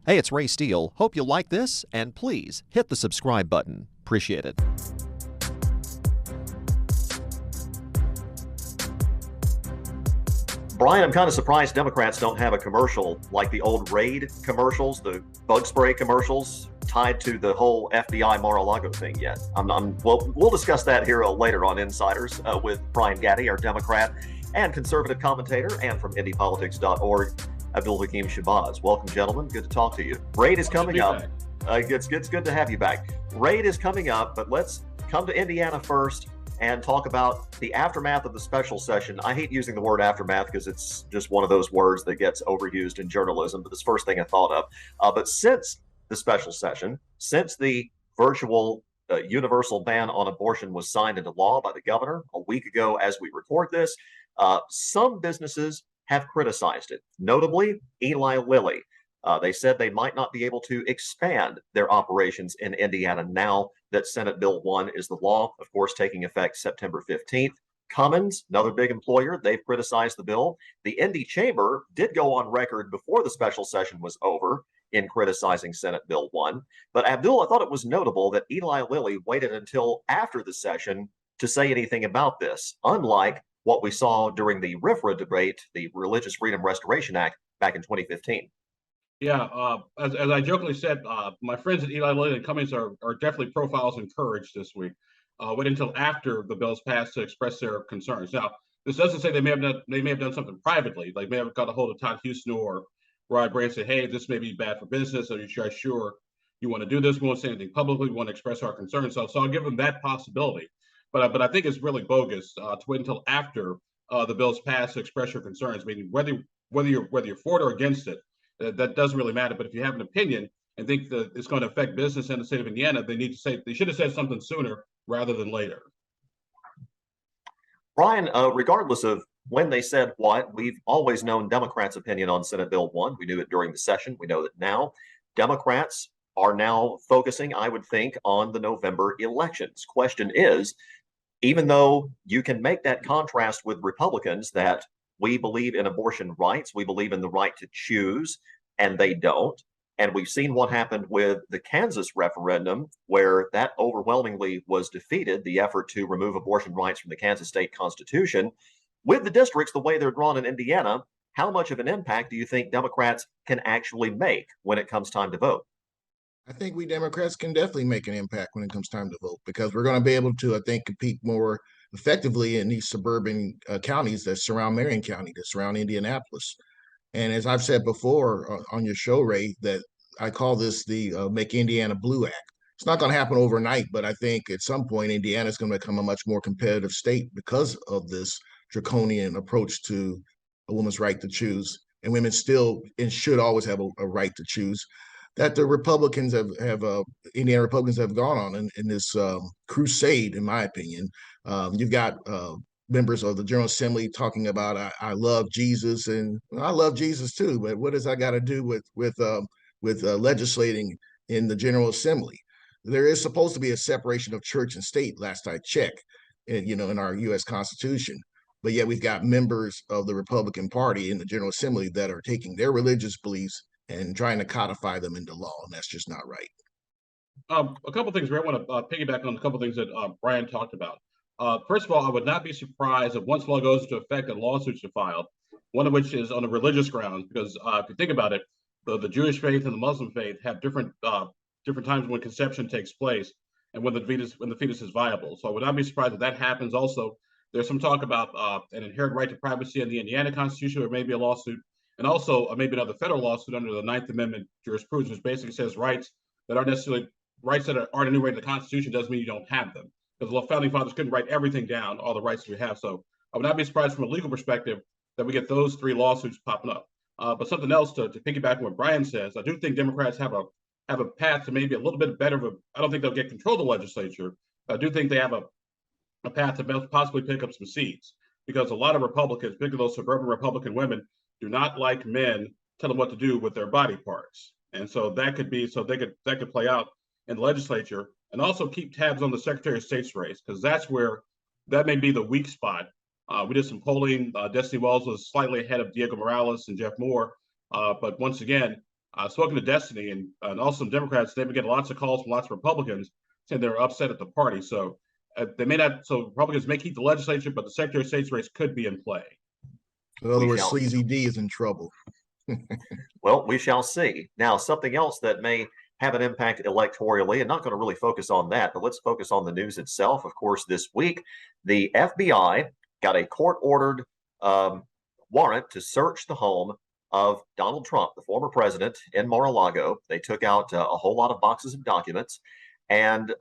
Hey, it's Ray Steele. Hope you like this, and please hit the subscribe button. Appreciate it. Brian, I'm kind of surprised Democrats don't have a commercial like the old Raid commercials, the bug spray commercials tied to the whole FBI Mar-a-Lago thing yet. We'll discuss that here later on Insiders with Brian Gaddie, our Democrat and conservative commentator, and from IndyPolitics.org, Abdul Hakim Shabazz. Welcome, gentlemen. Good to talk to you. Raid is coming up. It's good to have you back. Raid is coming up, but let's come to Indiana first and talk about the aftermath of the special session. I hate using the word aftermath because it's just one of those words that gets overused in journalism, but this first thing I thought of. But since the special session, since the virtual universal ban on abortion was signed into law by the governor a week ago as we record this, some businesses have criticized it, notably Eli Lilly. They said they might not be able to expand their operations in Indiana now that Senate Bill 1 is the law, of course, taking effect September 15th. Cummins, another big employer, they've criticized the bill. The Indy Chamber did go on record before the special session was over in criticizing Senate Bill 1. But Abdul, I thought it was notable that Eli Lilly waited until after the session to say anything about this, unlike what we saw during the RFRA debate, the Religious Freedom Restoration Act, back in 2015. Yeah, as I jokingly said, my friends at Eli Lilly and Cummings are definitely profiles encouraged this week. Wait until after the bill's passed to express their concerns. Now, this doesn't say they may have done something privately, like may have got a hold of Todd Houston or Rod Brand and say, hey, this may be bad for business. Are you sure you want to do this? We won't say anything publicly. We want to express our concerns. So I'll give them that possibility. But I think it's really bogus to wait until after the bill's passed to express your concerns. Meaning whether you're for it or against it, that doesn't really matter. But if you have an opinion and think that it's going to affect business in the state of Indiana, they should have said something sooner rather than later. Brian, regardless of when they said what, we've always known Democrats' opinion on Senate Bill 1. We knew it during the session. We know that now. Democrats are now focusing, I would think, on the November elections. Question is, even though you can make that contrast with Republicans that we believe in abortion rights, we believe in the right to choose, and they don't. And we've seen what happened with the Kansas referendum, where that overwhelmingly was defeated, the effort to remove abortion rights from the Kansas state constitution. With the districts the way they're drawn in Indiana, how much of an impact do you think Democrats can actually make when it comes time to vote? I think we Democrats can definitely make an impact when it comes time to vote because we're going to be able to, I think, compete more effectively in these suburban counties that surround Marion County, that surround Indianapolis. And as I've said before on your show, Ray, that I call this the Make Indiana Blue Act. It's not going to happen overnight, but I think at some point Indiana is going to become a much more competitive state because of this draconian approach to a woman's right to choose. And women still and should always have a right to choose. That the Republicans have Indiana Republicans have gone on in this crusade, in my opinion. You've got members of the General Assembly talking about I love Jesus, and I love Jesus too. But what does that got to do with legislating in the General Assembly? There is supposed to be a separation of church and state. Last I checked, in our U.S. Constitution. But yet we've got members of the Republican Party in the General Assembly that are taking their religious beliefs and trying to codify them into law, and that's just not right. A couple of things, Ray. I want to piggyback on a couple of things that Brian talked about. First of all, I would not be surprised if once law goes into effect and lawsuits are filed, one of which is on a religious grounds, because if you think about it, the Jewish faith and the Muslim faith have different times when conception takes place and when the fetus is viable. So I would not be surprised if that happens. Also, there's some talk about an inherent right to privacy in the Indiana Constitution, or maybe a lawsuit. And also maybe another federal lawsuit under the Ninth Amendment jurisprudence, which basically says rights that aren't enumerated in the Constitution doesn't mean you don't have them. Because the founding fathers couldn't write everything down, all the rights we have. So I would not be surprised from a legal perspective that we get those three lawsuits popping up. But something else to piggyback on what Brian says, I do think Democrats have a path to maybe a little bit better of a, I don't think they'll get control of the legislature. I do think they have a path to possibly pick up some seats, because a lot of Republicans, particularly those suburban Republican women, do not like men tell them what to do with their body parts. And so that could play out in the legislature, and also keep tabs on the Secretary of State's race, because that may be the weak spot. We did some polling. Destiny Wells was slightly ahead of Diego Morales and Jeff Moore. But once again, I've spoken to Destiny and also some Democrats. They've been getting lots of calls from lots of Republicans saying they're upset at the party. So they may not. So Republicans may keep the legislature, but the Secretary of State's race could be in play. In other We words, shall. Sleazy D is in trouble. Well, we shall see. Now, something else that may have an impact electorally, and not going to really focus on that, but let's focus on the news itself. Of course, this week, the FBI got a court-ordered warrant to search the home of Donald Trump, the former president, in Mar-a-Lago. They took out a whole lot of boxes of documents. And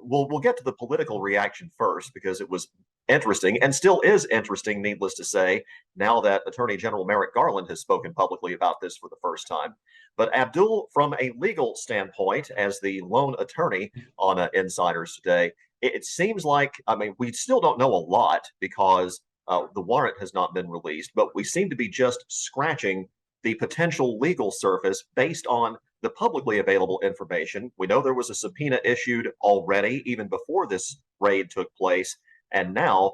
we'll get to the political reaction first, because it was interesting and still is interesting, needless to say, now that Attorney General Merrick Garland has spoken publicly about this for the first time. But Abdul, from a legal standpoint, as the lone attorney on Insiders Today, it seems like, I mean, we still don't know a lot because the warrant has not been released, but we seem to be just scratching the potential legal surface based on the publicly available information. We know there was a subpoena issued already, even before this raid took place. And now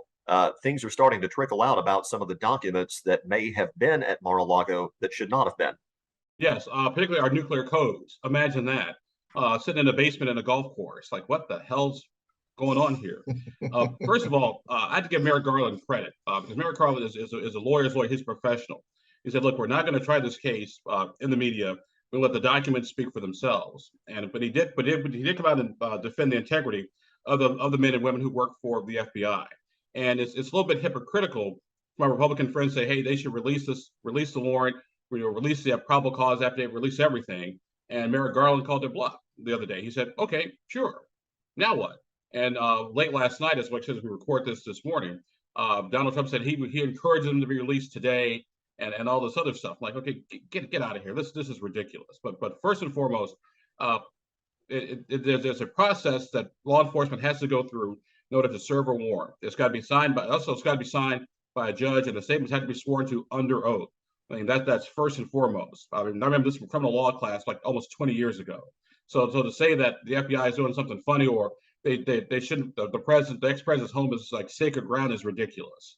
things are starting to trickle out about some of the documents that may have been at Mar-a-Lago that should not have been. Yes, particularly our nuclear codes. Imagine that, sitting in a basement in a golf course. Like, what the hell's going on here? First of all, I had to give Merrick Garland credit, because Merrick Garland is a lawyer's lawyer. He's a professional. He said, look, we're not going to try this case in the media. We'll let the documents speak for themselves. But he did come out and defend the integrity of the men and women who work for the FBI. And it's a little bit hypocritical. My Republican friends say, hey, they should release the warrant, release the probable cause affidavit, release everything. And Merrick Garland called their bluff the other day. He said, okay, sure. Now what? And late last night, as much as we record this morning, Donald Trump said he encouraged them to be released today, and all this other stuff. Like, okay, get out of here. This is ridiculous. But first and foremost, there's a process that law enforcement has to go through in order to serve a warrant. It's got to be signed by a judge, and the statements have to be sworn to under oath. I mean, that's first and foremost. I mean, I remember this from criminal law class like almost 20 years ago. So to say that the FBI is doing something funny, or they shouldn't, the ex-president's home is like sacred ground, is ridiculous.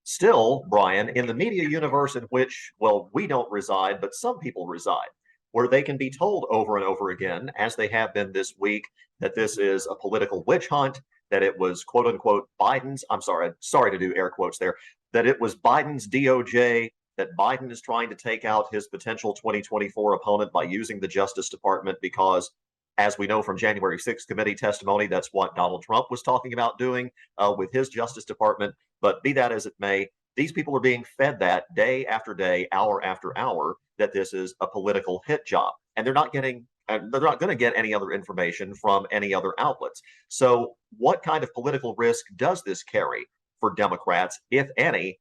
Still, Brian, in the media universe in which, well, we don't reside, but some people reside, where they can be told over and over again, as they have been this week, that this is a political witch hunt, that it was quote unquote Biden's, I'm sorry to do air quotes there, that it was Biden's DOJ, that Biden is trying to take out his potential 2024 opponent by using the Justice Department because, as we know from January 6th committee testimony, that's what Donald Trump was talking about doing with his Justice Department. But be that as it may, these people are being fed that day after day, hour after hour, that this is a political hit job. And they're not going to get any other information from any other outlets. So what kind of political risk does this carry for Democrats, if any,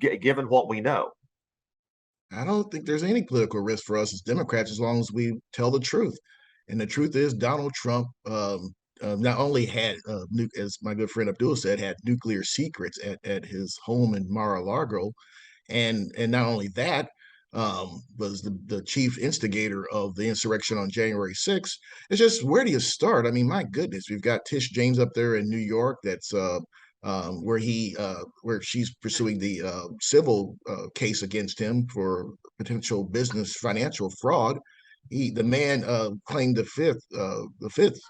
given what we know? I don't think there's any political risk for us as Democrats as long as we tell the truth. And the truth is, Donald Trump not only had, as my good friend Abdul said, had nuclear secrets at his home in Mar-a-Lago, and not only that, was the chief instigator of the insurrection on January 6th. It's just, where do you start? I mean, my goodness, we've got Tish James up there in New York. That's where she's pursuing the civil case against him for potential business financial fraud. The man claimed the fifth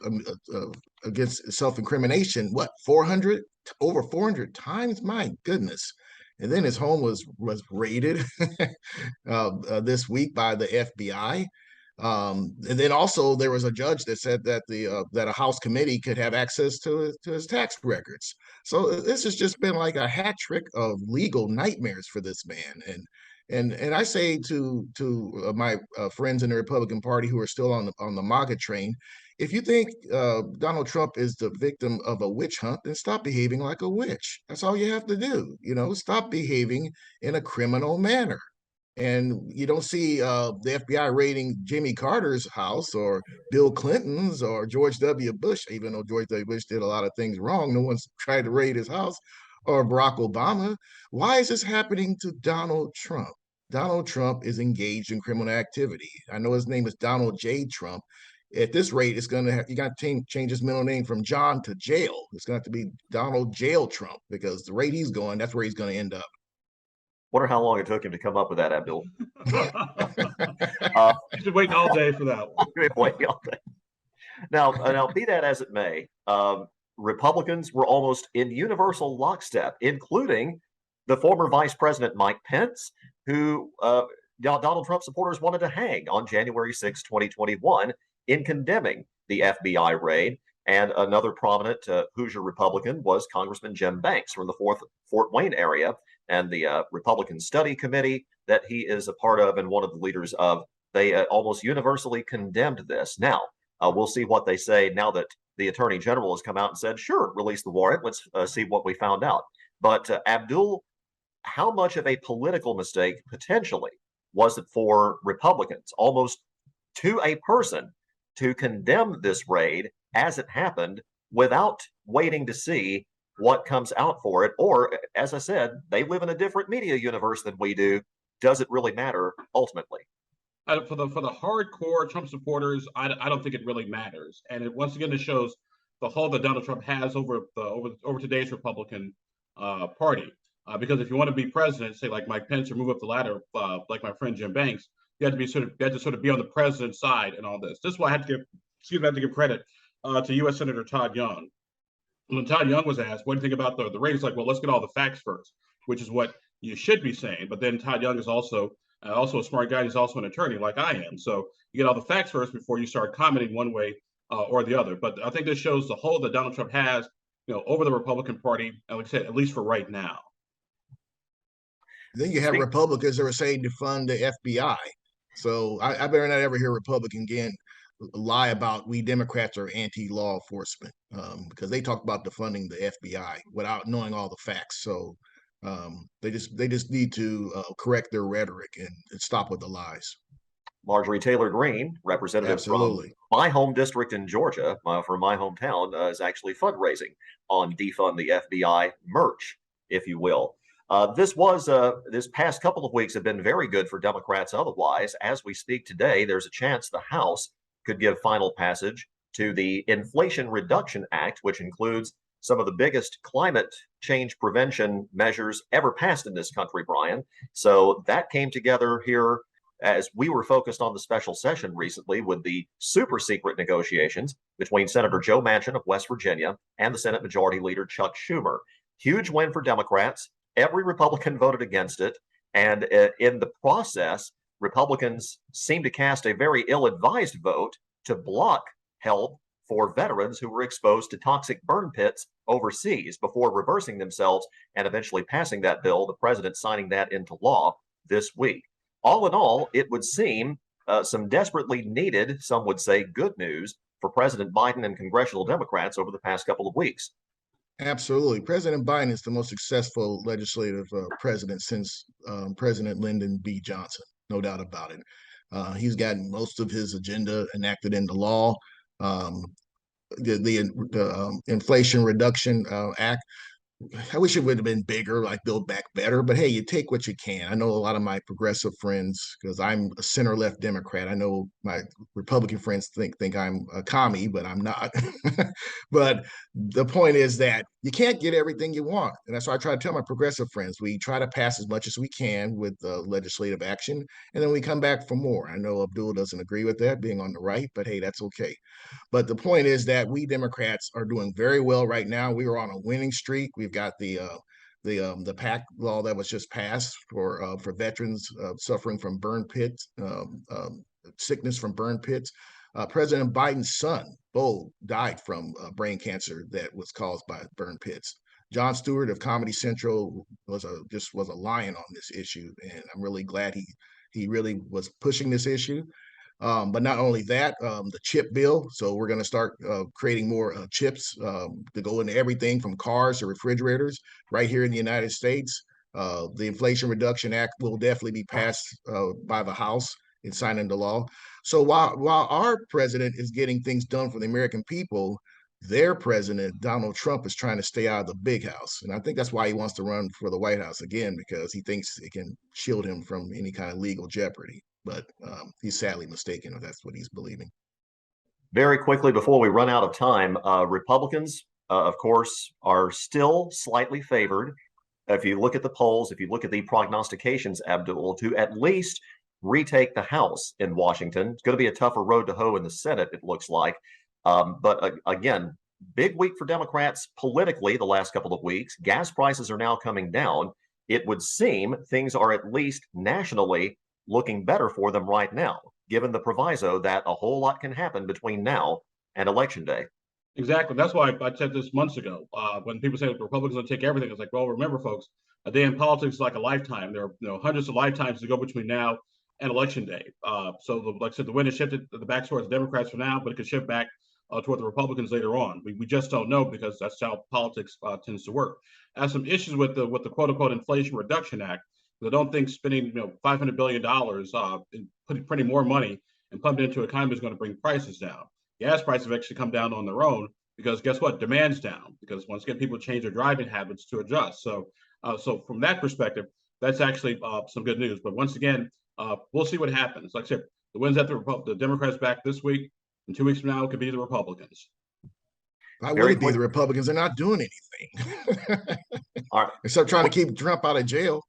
against self-incrimination. What, 400, over 400 times? My goodness. And then his home was raided this week by the FBI. And then also there was a judge that said that that a House committee could have access to his tax records. So this has just been like a hat trick of legal nightmares for this man. And I say to my friends in the Republican Party who are still on the MAGA train, if you think Donald Trump is the victim of a witch hunt, then stop behaving like a witch. That's all you have to do. Stop behaving in a criminal manner. And you don't see the FBI raiding Jimmy Carter's house or Bill Clinton's or George W. Bush, even though George W. Bush did a lot of things wrong. No one's tried to raid his house, or Barack Obama. Why is this happening to Donald Trump? Donald Trump is engaged in criminal activity. I know his name is Donald J. Trump. At this rate, you got to change his middle name from John to Jail. It's going to have to be Donald Jail Trump, because the rate he's going, that's where he's going to end up. Wonder how long it took him to come up with that, Abdul. He's been waiting all day for that one. Waiting all day. Now, be that as it may, Republicans were almost in universal lockstep, including the former Vice President Mike Pence, who Donald Trump supporters wanted to hang on January 6, 2021, in condemning the FBI raid. And another prominent Hoosier Republican was Congressman Jim Banks from the Fort Wayne area, and the Republican Study Committee that he is a part of and one of the leaders of. They almost universally condemned this. Now, we'll see what they say now that the Attorney General has come out and said, sure, release the warrant. Let's see what we found out. But Abdul, how much of a political mistake potentially was it for Republicans, almost to a person, to condemn this raid as it happened without waiting to see what comes out for it? Or, as I said, they live in a different media universe than we do. Does it really matter ultimately? For the hardcore Trump supporters, I don't think it really matters. And once again, it shows the hold that Donald Trump has over today's Republican Party. Because if you want to be president, say like Mike Pence, or move up the ladder, like my friend Jim Banks, you have to sort of be on the president's side in all this. This is why I have to give credit to U.S. Senator Todd Young. When Todd Young was asked, what do you think about the raid? He's like, well, let's get all the facts first, which is what you should be saying. But then Todd Young is also a smart guy. He's also an attorney like I am. So you get all the facts first before you start commenting one way or the other. But I think this shows the hold that Donald Trump has, over the Republican Party, and like I said, at least for right now. Then you have Republicans that are saying to fund the FBI. So I better not ever hear a Republican again lie about we Democrats are anti-law enforcement, because they talk about defunding the FBI without knowing all the facts. So they just need to correct their rhetoric and stop with the lies. Marjorie Taylor Greene, representative from my home district in Georgia, from my hometown, is actually fundraising on defund the FBI merch, if you will. This past couple of weeks have been very good for Democrats otherwise. As we speak today, there's a chance the House could give final passage to the Inflation Reduction Act, which includes some of the biggest climate change prevention measures ever passed in this country, Brian. So that came together here as we were focused on the special session recently with the super secret negotiations between Senator Joe Manchin of West Virginia and the Senate Majority Leader Chuck Schumer. Huge win for Democrats. Every Republican voted against it. And in the process, Republicans seem to cast a very ill-advised vote to block help for veterans who were exposed to toxic burn pits overseas before reversing themselves and eventually passing that bill, the president signing that into law this week. All in all, it would seem some desperately needed, some would say good news for President Biden and congressional Democrats over the past couple of weeks. Absolutely. President Biden is the most successful legislative president since President Lyndon B. Johnson, no doubt about it. He's gotten most of his agenda enacted into law. The Inflation Reduction Act, I wish it would have been bigger, like Build Back Better, but hey, you take what you can. I know a lot of my progressive friends, because I'm a center-left Democrat. I know my Republican friends think I'm a commie, but I'm not. But the point is that you can't get everything you want. And that's why I try to tell my progressive friends, we try to pass as much as we can with legislative action, and then we come back for more. I know Abdul doesn't agree with that, being on the right, but hey, that's okay. But the point is that we Democrats are doing very well right now. We are on a winning streak. We've got the PAC law that was just passed for veterans suffering from burn pits, sickness from burn pits. President Biden's son, Bo, died from brain cancer that was caused by burn pits. Jon Stewart of Comedy Central was a lion on this issue, and I'm really glad he really was pushing this issue. But not only that, the chip bill. So we're going to start creating more chips to go into everything from cars to refrigerators right here in the United States. The Inflation Reduction Act will definitely be passed by the House and signed into law. So while our president is getting things done for the American people, their president, Donald Trump, is trying to stay out of the big house. And I think that's why he wants to run for the White House again, because he thinks it can shield him from any kind of legal jeopardy. But he's sadly mistaken if that's what he's believing. Very quickly, before we run out of time, Republicans, of course, are still slightly favored if you look at the polls, if you look at the prognostications, Abdul, to at least retake the House in Washington. It's going to be a tougher road to hoe in the Senate, it looks like. But again, big week for Democrats politically the last couple of weeks. Gas prices are now coming down. It would seem things are at least nationally looking better for them right now, given the proviso that a whole lot can happen between now and Election Day. Exactly. That's why I said this months ago. When people say the Republicans will take everything, it's like, well, remember, folks, a day in politics is like a lifetime. There are hundreds of lifetimes to go between now and Election Day. Like I said, the wind has shifted back towards Democrats for now, but it could shift back toward the Republicans later on. We just don't know, because that's how politics tends to work. I have some issues with the quote unquote Inflation Reduction Act. I don't think spending $500 billion and putting more money and pumping it into the economy is going to bring prices down. Gas prices have actually come down on their own, because guess what? Demand's down, because once again, people change their driving habits to adjust. So from that perspective, that's actually some good news. But once again, we'll see what happens. Like I said, the wins at the Democrats back this week, and 2 weeks from now, it could be the Republicans. Why would it be the Republicans? They're not doing anything. All right. Except trying to keep Trump out of jail.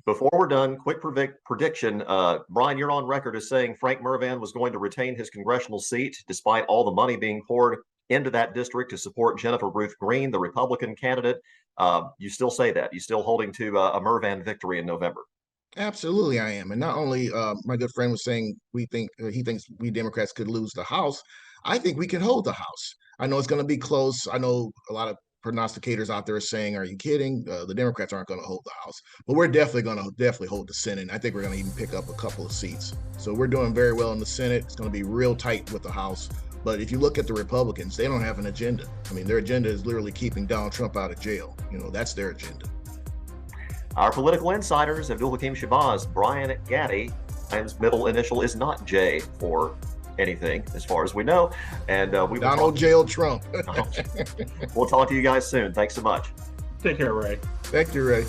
Before we're done, quick prediction. Brian, you're on record as saying Frank Mervan was going to retain his congressional seat despite all the money being poured into that district to support Jennifer Ruth Green, the Republican candidate. You still say that? You still holding to a Mervan victory in November? Absolutely, I am. And not only my good friend was saying he thinks we Democrats could lose the House. I think we can hold the House. I know it's going to be close. I know a lot of prognosticators out there are saying, "Are you kidding? The Democrats aren't going to hold the House." But we're definitely going to hold the Senate. I think we're going to even pick up a couple of seats. So we're doing very well in the Senate. It's going to be real tight with the House. But if you look at the Republicans, they don't have an agenda. I mean, their agenda is literally keeping Donald Trump out of jail. That's their agenda. Our political insiders, Abdul Hakim Shabazz, Brian Gaddie. Brian's middle initial is not J for anything, as far as we know. And we Donald Jail Trump. We'll talk to you guys soon. Thanks so much. Take care, Ray. Thank you, Ray.